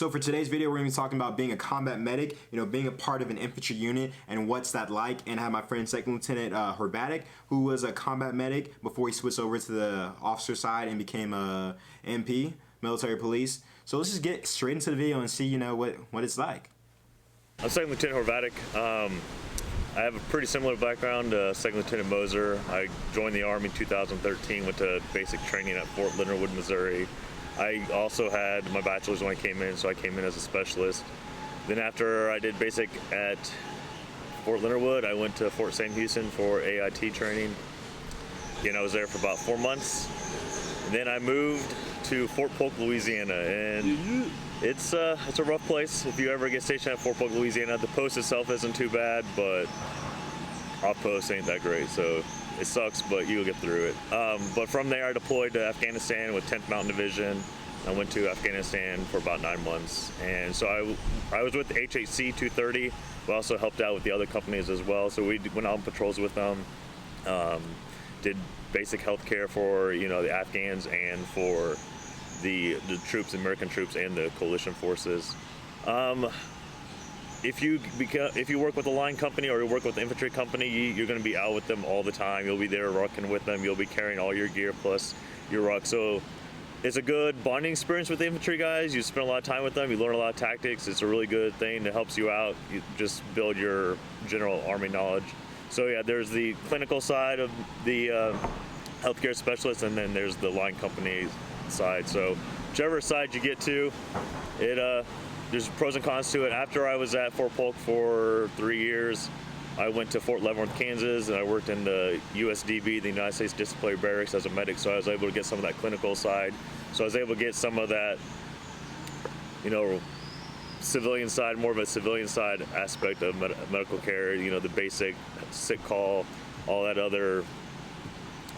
So for today's video, we're going to be talking about being a combat medic, being a part of an infantry unit and what's that like. And I have my friend Second Lieutenant Herbatic, who was a combat medic before he switched over to the officer side and became a MP, military police. So let's just get straight into the video and see, what it's like. I'm Second Lieutenant Herbatic. I have a pretty similar background to Second Lieutenant Moser. I joined the Army in 2013, went to basic training at Fort Leonard Wood, Missouri. I also had my bachelor's when I came in, so I came in as a specialist. Then after I did basic at Fort Leonard Wood, I went to Fort Sam Houston for AIT training. Again, I was there for about 4 months. And then I moved to Fort Polk, Louisiana, and it's a rough place. If you ever get stationed at Fort Polk, Louisiana, the post itself isn't too bad, but outpost ain't that great, so it sucks, but you'll get through it. But from there, I deployed to Afghanistan with 10th Mountain Division. I went to Afghanistan for about 9 months, and so I was with the HHC 230, but also helped out with the other companies as well. So we went on patrols with them, did basic health care for the Afghans and for the troops, American troops, and the coalition forces. If you work with a line company or you work with an infantry company, you're going to be out with them all the time. You'll be there rucking with them. You'll be carrying all your gear plus your ruck. So it's a good bonding experience with the infantry guys. You spend a lot of time with them. You learn a lot of tactics. It's a really good thing that helps you out. You just build your general Army knowledge. So yeah, there's the clinical side of the healthcare specialist, and then there's the line company side. So whichever side you get to, there's pros and cons to it. After I was at Fort Polk for 3 years, I went to Fort Leavenworth, Kansas, and I worked in the USDB, the United States Disciplinary Barracks, as a medic, so I was able to get some of that clinical side. So I was able to get some of that, civilian side, more of a civilian side aspect of medical care, the basic sick call, all that other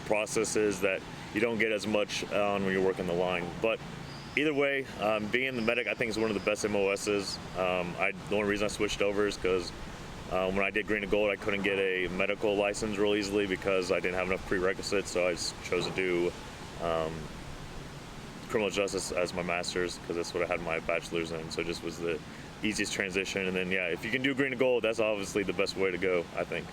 processes that you don't get as much on when you're working the line. But either way, being the medic, I think, is one of the best MOSs. The only reason I switched over is because when I did green and gold, I couldn't get a medical license real easily because I didn't have enough prerequisites, so I just chose to do criminal justice as my master's because that's what I had my bachelor's in, so it just was the easiest transition. And then, yeah, if you can do green and gold, that's obviously the best way to go, I think.